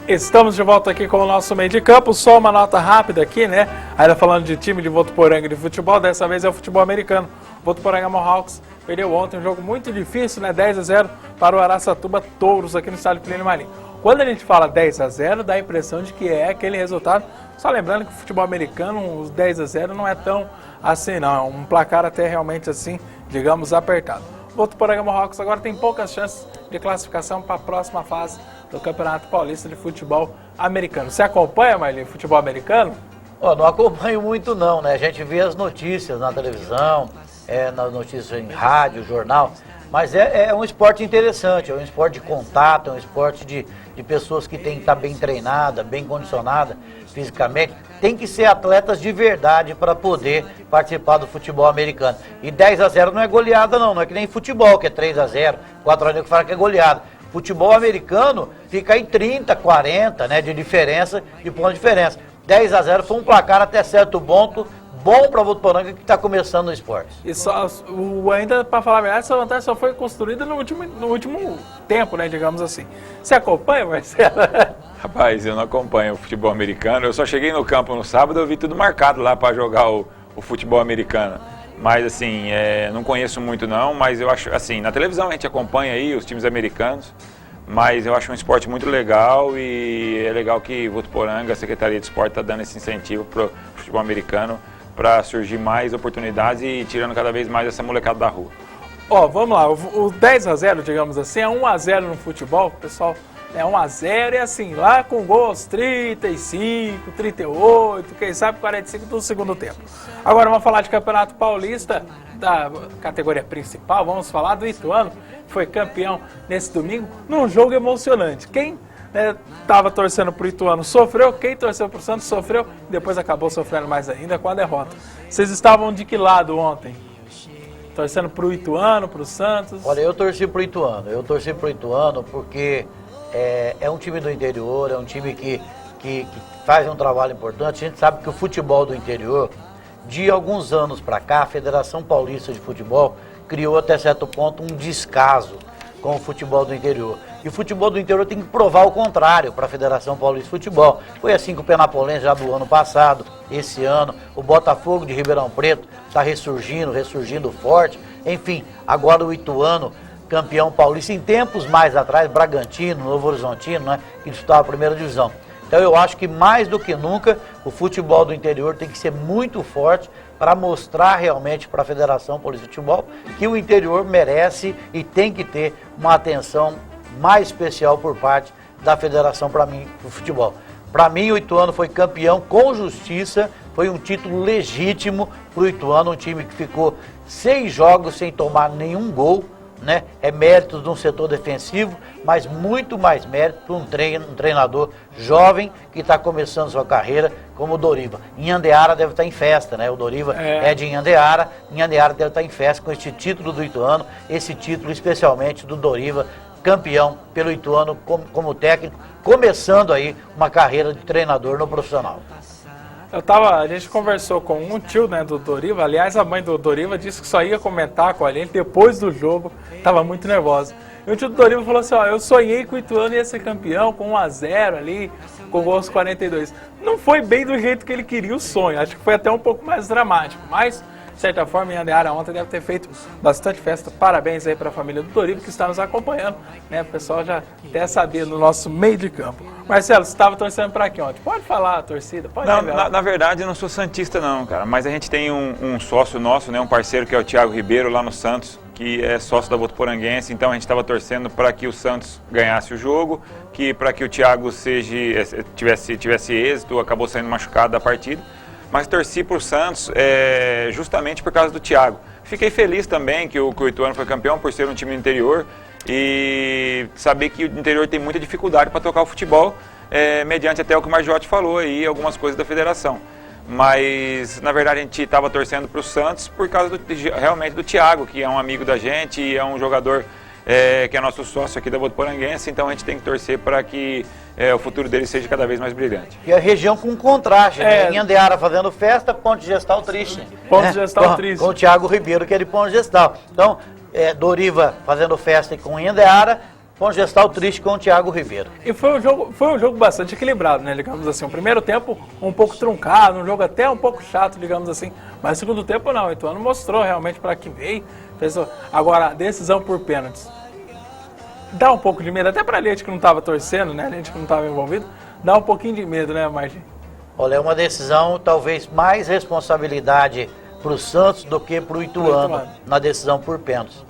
Estamos de volta aqui com o nosso meio de campo, só uma nota rápida aqui, né? Ainda falando de time de Votuporanga de futebol, dessa vez é o futebol americano. Votuporanga Mohawks perdeu ontem um jogo muito difícil, né? 10-0 para o Araçatuba Touros aqui no estádio Plínio Marinho. Quando a gente fala 10-0, dá a impressão de que é aquele resultado. Só lembrando que o futebol americano, os 10-0 não é tão assim, não. É um placar até realmente assim, digamos, apertado. O Votuporanga Mohawks agora tem poucas chances de classificação para a próxima fase do Campeonato Paulista de Futebol Americano. Você acompanha, Marli, futebol americano? Não acompanho muito não, né? A gente vê as notícias na televisão, nas notícias em rádio, jornal, mas é um esporte interessante, é um esporte de contato, é um esporte de pessoas que têm que estar bem treinada, bem condicionada fisicamente, tem que ser atletas de verdade para poder participar do futebol americano. E 10-0 não é goleada não é que nem futebol, que é 3-0, 4-0 que fala que é goleada. Futebol americano fica em 30, 40, né, de diferença, de ponto de diferença. 10-0 foi um placar até certo ponto bom para o Votuporanga que está começando no esporte. E ainda para falar a verdade, essa vantagem só foi construída no último tempo, né, digamos assim. Você acompanha, Marcelo? Rapaz, eu não acompanho o futebol americano. Eu só cheguei no campo no sábado, eu vi tudo marcado lá para jogar o futebol americano. Mas assim, não conheço muito não, mas eu acho, assim, na televisão a gente acompanha aí os times americanos, mas eu acho um esporte muito legal e é legal que Votuporanga, a Secretaria de Esporte, está dando esse incentivo para o futebol americano para surgir mais oportunidades e tirando cada vez mais essa molecada da rua. Vamos lá, o 10-0, digamos assim, é 1-0 no futebol, pessoal. É 1-0 e assim, lá com gols 35, 38, quem sabe 45 do segundo tempo. Agora vamos falar de Campeonato Paulista, da categoria principal, vamos falar do Ituano, que foi campeão nesse domingo, num jogo emocionante. Quem estava torcendo para o Ituano sofreu, quem torceu para o Santos sofreu, e depois acabou sofrendo mais ainda com a derrota. Vocês estavam de que lado ontem? Torcendo para o Ituano, para o Santos? Olha, eu torci para o Ituano porque é um time do interior, é um time que faz um trabalho importante. A gente sabe que o futebol do interior, de alguns anos para cá, a Federação Paulista de Futebol criou até certo ponto um descaso com o futebol do interior. E o futebol do interior tem que provar o contrário para a Federação Paulista de Futebol. Foi assim com o Penapolense já do ano passado, esse ano. O Botafogo de Ribeirão Preto está ressurgindo forte. Enfim, agora o Ituano, campeão paulista, em tempos mais atrás, Bragantino, Novo Horizontino, né, que disputava a primeira divisão. Então eu acho que mais do que nunca o futebol do interior tem que ser muito forte para mostrar realmente para a Federação Paulista de Futebol que o interior merece e tem que ter uma atenção mais especial por parte da Federação para mim, do futebol. Para mim o Ituano foi campeão com justiça, foi um título legítimo para o Ituano, um time que ficou 6 jogos sem tomar nenhum gol, né? É mérito de um setor defensivo, mas muito mais mérito para um treinador jovem que está começando sua carreira, como o Doriva. Inhandeara deve estar em festa, né? O Doriva é de Inhandeara deve estar em festa com este título do Ituano, esse título especialmente do Doriva, campeão pelo Ituano como técnico, começando aí uma carreira de treinador no profissional. A gente conversou com um tio, né, do Doriva, aliás, a mãe do Doriva disse que só ia comentar com a gente depois do jogo, estava muito nervosa. E o tio do Doriva falou assim, eu sonhei que o Ituano ia ser campeão com 1-0 ali, com gols 42. Não foi bem do jeito que ele queria o sonho, acho que foi até um pouco mais dramático, mas de certa forma, em Andeara ontem deve ter feito bastante festa. Parabéns aí para a família do Doriva que está nos acompanhando, né? O pessoal já até sabia no nosso meio de campo. Marcelo, você estava torcendo para quem ontem? Pode falar, torcida? Pode não, na verdade, eu não sou santista não, cara. Mas a gente tem um sócio nosso, né? Um parceiro que é o Thiago Ribeiro lá no Santos, que é sócio da Votuporanguense. Então a gente estava torcendo para que o Santos ganhasse o jogo, para que o Thiago tivesse êxito, acabou saindo machucado da partida. Mas torci para o Santos justamente por causa do Thiago. Fiquei feliz também que o Ituano foi campeão por ser um time do interior e saber que o interior tem muita dificuldade para tocar o futebol, mediante até o que o Margiotti falou aí, algumas coisas da federação. Mas, na verdade, a gente estava torcendo para o Santos por causa realmente do Thiago, que é um amigo da gente e é um jogador que é nosso sócio aqui da Votuporanguense, então a gente tem que torcer para que o futuro dele seja cada vez mais brilhante. E a região com contraste, né? Inhandeara fazendo festa, Ponte Gestal triste. Ponte Gestal triste. Com o Thiago Ribeiro, que é de Ponte Gestal. Então, Doriva fazendo festa com Inhandeara, Foi um gestal triste com o Thiago Ribeiro. E foi um jogo bastante equilibrado, né, digamos assim. O primeiro tempo um pouco truncado, um jogo até um pouco chato, digamos assim. Mas o segundo tempo não, o Ituano mostrou realmente para que veio. Agora, decisão por pênaltis. Dá um pouco de medo, até pra gente que não estava torcendo, né, a gente que não estava envolvido, dá um pouquinho de medo, né, Margem? Olha, é uma decisão, talvez mais responsabilidade para o Santos do que para o Ituano na decisão por pênaltis.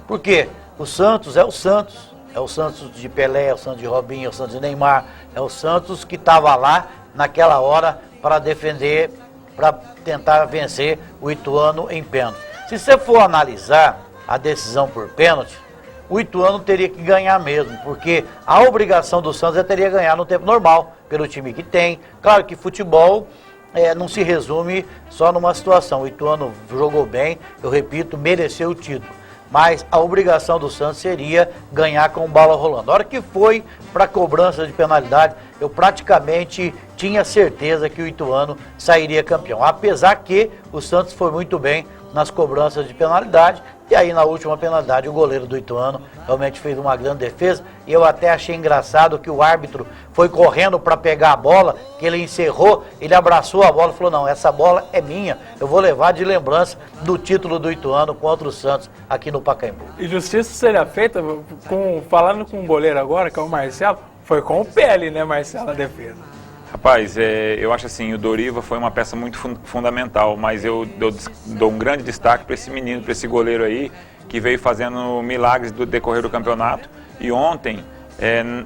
Por quê? O Santos é o Santos. É o Santos de Pelé, é o Santos de Robinho, é o Santos de Neymar. É o Santos que estava lá naquela hora para defender, para tentar vencer o Ituano em pênalti. Se você for analisar a decisão por pênalti, o Ituano teria que ganhar mesmo, porque a obrigação do Santos teria ganhar no tempo normal, pelo time que tem. Claro que futebol não se resume só numa situação. O Ituano jogou bem, eu repito, mereceu o título. Mas a obrigação do Santos seria ganhar com bola rolando. Na hora que foi para a cobrança de penalidade, eu praticamente tinha certeza que o Ituano sairia campeão. Apesar que o Santos foi muito bem nas cobranças de penalidade. E aí na última penalidade o goleiro do Ituano realmente fez uma grande defesa. E eu até achei engraçado que o árbitro foi correndo para pegar a bola, que ele encerrou, ele abraçou a bola e falou, não, essa bola é minha, eu vou levar de lembrança do título do Ituano contra o Santos aqui no Pacaembu. E justiça seria feita, falando com o goleiro agora, que é o Marcelo, foi com o pé ali, né, Marcelo, a defesa. Rapaz, eu acho assim, o Doriva foi uma peça muito fundamental, mas eu dou um grande destaque para esse menino, para esse goleiro aí, que veio fazendo milagres do decorrer do campeonato. E ontem,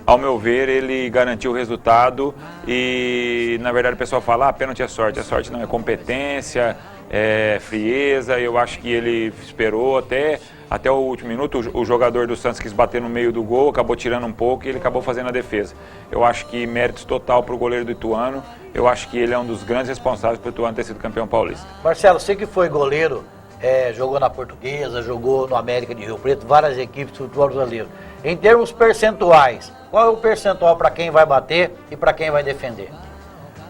ao meu ver, ele garantiu o resultado e, na verdade, o pessoal fala, pênalti é sorte. A sorte não, é competência, é frieza. Eu acho que ele esperou até o último minuto. O jogador do Santos quis bater no meio do gol, acabou tirando um pouco e ele acabou fazendo a defesa. Eu acho que méritos total para o goleiro do Ituano. Eu acho que ele é um dos grandes responsáveis para o Ituano ter sido campeão paulista. Marcelo, você que foi goleiro, jogou na Portuguesa, jogou no América de Rio Preto, várias equipes do futebol brasileiro. Em termos percentuais, qual é o percentual para quem vai bater e para quem vai defender?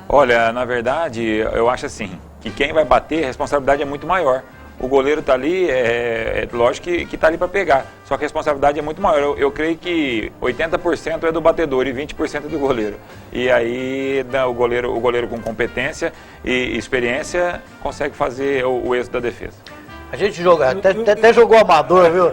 Olha, na verdade, eu acho assim, que quem vai bater, a responsabilidade é muito maior. O goleiro está ali, lógico que está ali para pegar, só que a responsabilidade é muito maior. Eu creio que 80% é do batedor e 20% é do goleiro. E aí o goleiro com competência e experiência consegue fazer o êxito da defesa. A gente joga, até jogou amador, viu?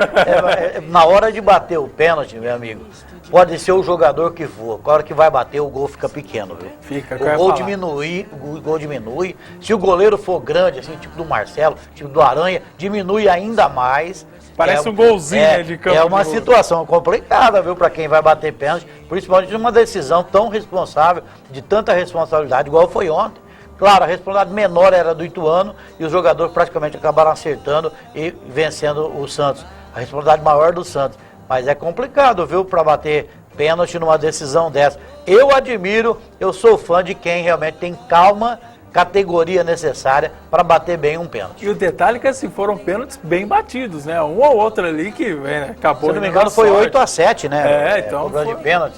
Na hora de bater o pênalti, meu amigo, pode ser o jogador que for. Na hora que vai bater, o gol fica pequeno, viu? O gol diminui. Se o goleiro for grande, assim, tipo do Marcelo, tipo do Aranha, diminui ainda mais. Parece um golzinho de campo. É uma situação complicada, viu, para quem vai bater pênalti, principalmente numa decisão tão responsável, de tanta responsabilidade, igual foi ontem. Claro, a responsabilidade menor era do Ituano e os jogadores praticamente acabaram acertando e vencendo o Santos. A responsabilidade maior do Santos. Mas é complicado, viu, para bater pênalti numa decisão dessa. Eu admiro, eu sou fã de quem realmente tem calma, categoria necessária para bater bem um pênalti. E o detalhe é que assim, foram pênaltis bem batidos, né? Um ou outro ali que acabou. Se não me engano, foi 8-7, né? Então de pênalti.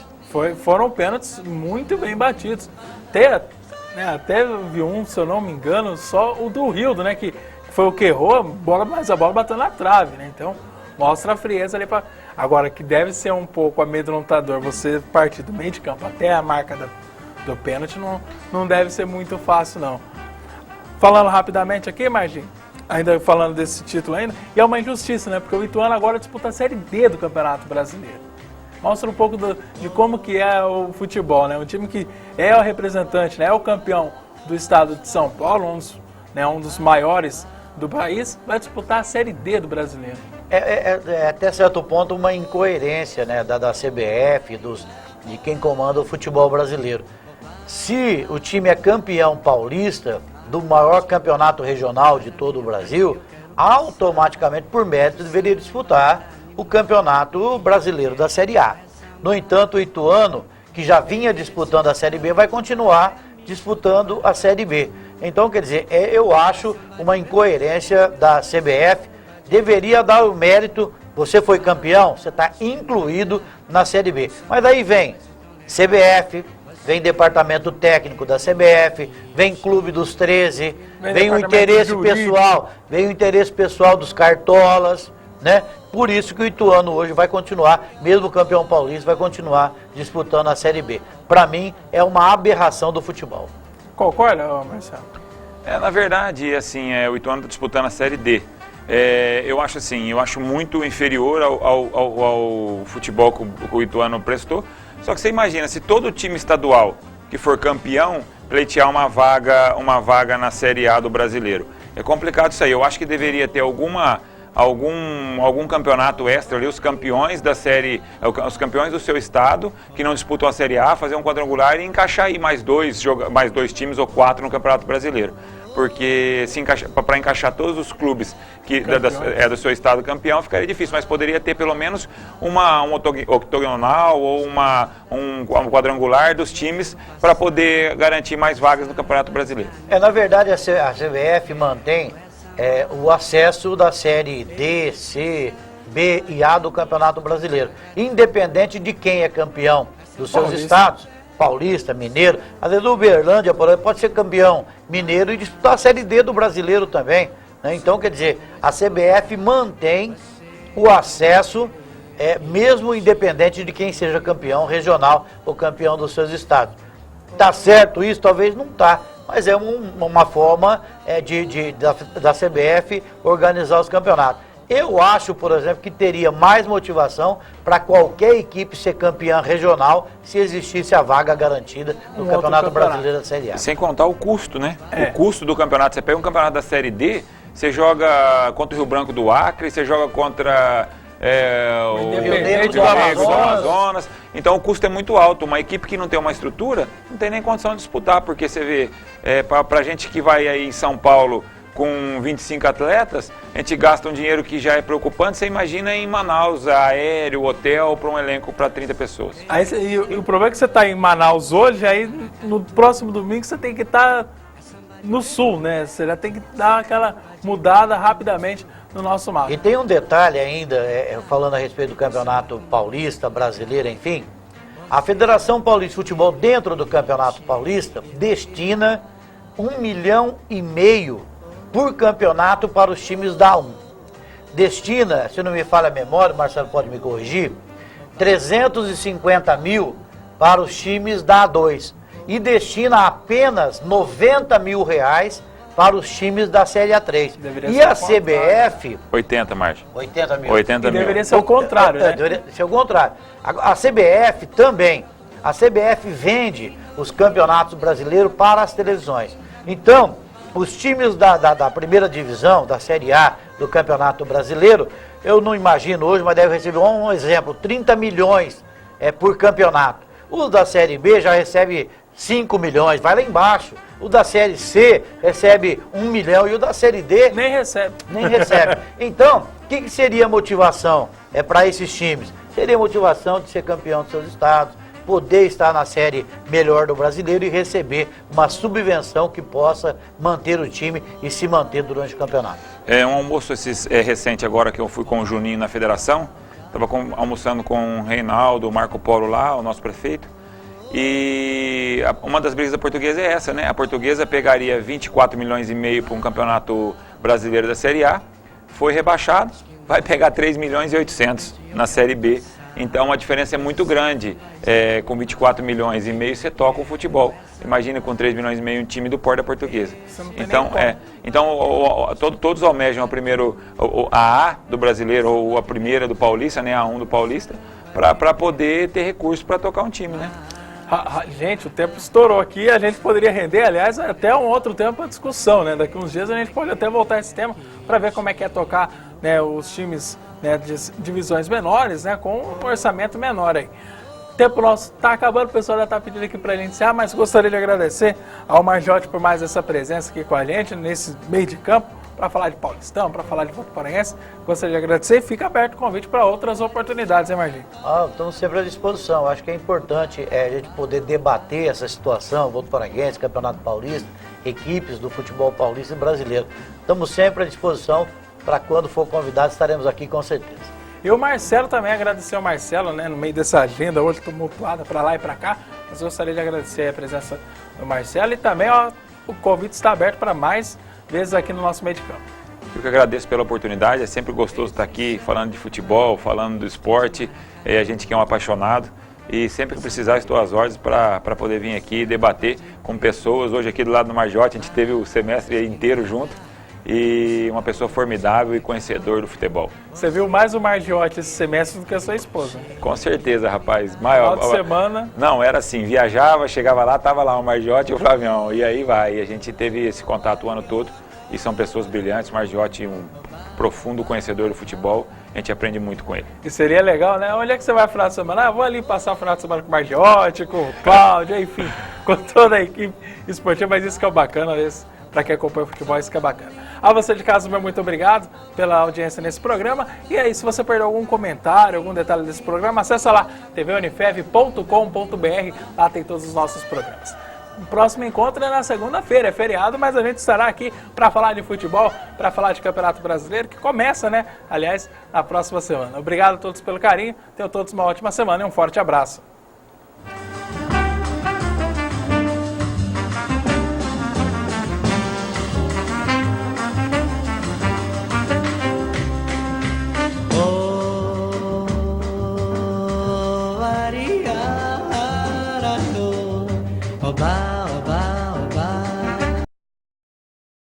Foram pênaltis muito bem batidos. Até vi se eu não me engano, só o do Rildo, né? Que foi o que errou, mas a bola bateu na trave, né? Então, mostra a frieza ali para. Agora, que deve ser um pouco amedrontador você partir do meio de campo até a marca do pênalti, não deve ser muito fácil, não. Falando rapidamente aqui, Marginho, ainda falando desse título ainda, e é uma injustiça, né? Porque o Ituano agora disputa a Série D do Campeonato Brasileiro. Mostra um pouco de como que é o futebol, né? Um time que é o representante, né? É o campeão do estado de São Paulo, um dos maiores do país, vai disputar a Série D do Brasileiro. Até certo ponto uma incoerência, né, da CBF, de quem comanda o futebol brasileiro. Se o time é campeão paulista do maior campeonato regional de todo o Brasil, automaticamente, por mérito, deveria disputar o campeonato brasileiro da Série A. No entanto, o Ituano, que já vinha disputando a Série B, vai continuar disputando a Série B. Então, quer dizer, eu acho uma incoerência da CBF, deveria dar o mérito, você foi campeão, você está incluído na Série B. Mas daí vem CBF, vem departamento técnico da CBF, vem Clube dos 13, vem o interesse pessoal, dos cartolas, né? Por isso que o Ituano hoje vai continuar, mesmo campeão paulista, vai continuar disputando a Série B. Para mim, é uma aberração do futebol. Concorda, Marcelo? Na verdade, assim, o Ituano está disputando a Série D. Eu acho muito inferior ao futebol que o Ituano prestou. Só que você imagina, se todo time estadual que for campeão pleitear uma vaga na Série A do Brasileiro. É complicado isso aí. Eu acho que deveria ter algum campeonato extra ali, os campeões da série, os campeões do seu estado, que não disputam a Série A, fazer um quadrangular e encaixar aí mais dois times ou 4 no Campeonato Brasileiro. Porque para encaixar todos os clubes do seu estado campeão ficaria difícil, mas poderia ter pelo menos um octogonal ou um quadrangular dos times para poder garantir mais vagas no Campeonato Brasileiro. Na verdade, a CBF mantém o acesso da Série D, C, B e A do Campeonato Brasileiro, independente de quem é campeão dos seus estados. Paulista, Mineiro, às vezes o Uberlândia, por exemplo, pode ser campeão mineiro e disputar a Série D do Brasileiro também, né? Então, quer dizer, a CBF mantém o acesso, mesmo independente de quem seja campeão regional ou campeão dos seus estados. Tá certo isso? Talvez não tá, mas é uma forma da CBF organizar os campeonatos. Eu acho, por exemplo, que teria mais motivação para qualquer equipe ser campeã regional se existisse a vaga garantida no Campeonato Brasileiro da Série A. Sem contar o custo, né? O custo do campeonato. Você pega um campeonato da Série D, você joga contra o Rio Branco do Acre, você joga contra o Independente do Amazonas. Então o custo é muito alto. Uma equipe que não tem uma estrutura não tem nem condição de disputar, porque você vê, para gente que vai aí em São Paulo com 25 atletas, a gente gasta um dinheiro que já é preocupante. Você imagina em Manaus, aéreo, hotel, para um elenco para 30 pessoas. E o problema é que você está em Manaus hoje, aí no próximo domingo você tem que estar no sul, né? Você já tem que dar aquela mudada rapidamente no nosso mapa. E tem um detalhe ainda, falando a respeito do Campeonato Paulista, Brasileiro, enfim, a Federação Paulista de Futebol, dentro do Campeonato Paulista, destina 1,5 milhão por campeonato para os times da A1. Destina, se não me falha a memória, o Marcelo pode me corrigir, 350 mil para os times da A2. E destina apenas 90 mil reais para os times da Série A3. E a CBF... 80, Márcio. 80 mil. 80 mil. Deveria ser o contrário, né? Deveria ser o contrário. A CBF também. A CBF vende os campeonatos brasileiros para as televisões. Então, os times da primeira divisão, da Série A, do Campeonato Brasileiro, eu não imagino hoje, mas deve receber, um exemplo, 30 milhões por campeonato. O da Série B já recebe 5 milhões, vai lá embaixo. O da Série C recebe 1 milhão e o da Série D... Nem recebe. Nem recebe. Então, o que seria a motivação para esses times? Seria a motivação de ser campeão dos seus estados, poder estar na série melhor do brasileiro e receber uma subvenção que possa manter o time e se manter durante o campeonato. Um almoço recente agora que eu fui com o Juninho na federação, estava almoçando com o Reinaldo, o Marco Polo lá, o nosso prefeito, e uma das brigas da Portuguesa é essa, né? A Portuguesa pegaria 24 milhões e meio para um campeonato brasileiro da Série A, foi rebaixado, vai pegar 3 milhões e 800 na Série B. Então a diferença é muito grande. Com 24 milhões e meio você toca o futebol. Imagina com 3 milhões e meio um time do Porto da Portuguesa. Então todos almejam a A do brasileiro ou a primeira do Paulista, né, a A1 do Paulista, para poder ter recurso para tocar um time, né? Gente, o tempo estourou aqui, a gente poderia render, aliás, até um outro tempo para discussão, né? Daqui uns dias a gente pode até voltar a esse tema para ver como é que é tocar, né, os times, né, de divisões menores, né, com um orçamento menor aí. O tempo nosso está acabando, o pessoal já está pedindo aqui para a gente encerrar, mas gostaria de agradecer ao Marjote por mais essa presença aqui com a gente nesse meio de campo, para falar de Paulistão, para falar de Votuporanguense. Gostaria de agradecer e fica aberto o convite para outras oportunidades, hein, Marginho? Estamos sempre à disposição. Acho que é importante a gente poder debater essa situação, Votuporanguense, Campeonato Paulista, equipes do futebol paulista e brasileiro. Estamos sempre à disposição, para quando for convidado estaremos aqui com certeza. E o Marcelo também, agradecer ao Marcelo, né, no meio dessa agenda hoje tumultuada para lá e para cá, mas gostaria de agradecer a presença do Marcelo e também, ó, o convite está aberto para mais vezes aqui no nosso meio de campo. Eu que agradeço pela oportunidade, é sempre gostoso estar aqui falando de futebol, falando do esporte, a gente que é um apaixonado e sempre que precisar estou às ordens para poder vir aqui debater com pessoas. Hoje aqui do lado do Margiotti a gente teve o semestre inteiro junto e uma pessoa formidável e conhecedor do futebol. Você viu mais o Margiotti esse semestre do que a sua esposa? Com certeza, rapaz. Final de semana. Não, era assim, viajava, chegava lá, tava lá o Margiotti e o Flavião, e aí vai. E a gente teve esse contato o ano todo. E são pessoas brilhantes, Margiotti um profundo conhecedor do futebol, a gente aprende muito com ele. E seria legal, né? Onde é que você vai no final de semana? Ah, vou ali passar o final de semana com o Margiotti, com o Cláudio, enfim, com toda a equipe esportiva, mas isso que é bacana, para quem acompanha o futebol, isso que é bacana. A você de casa, meu muito obrigado pela audiência nesse programa. E aí, se você perdeu algum comentário, algum detalhe desse programa, acessa lá, tvunifev.com.br, lá tem todos os nossos programas. O próximo encontro é na segunda-feira, é feriado, mas a gente estará aqui para falar de futebol, para falar de Campeonato Brasileiro, que começa, né? Aliás, na próxima semana. Obrigado a todos pelo carinho, tenham todos uma ótima semana e um forte abraço. Bye.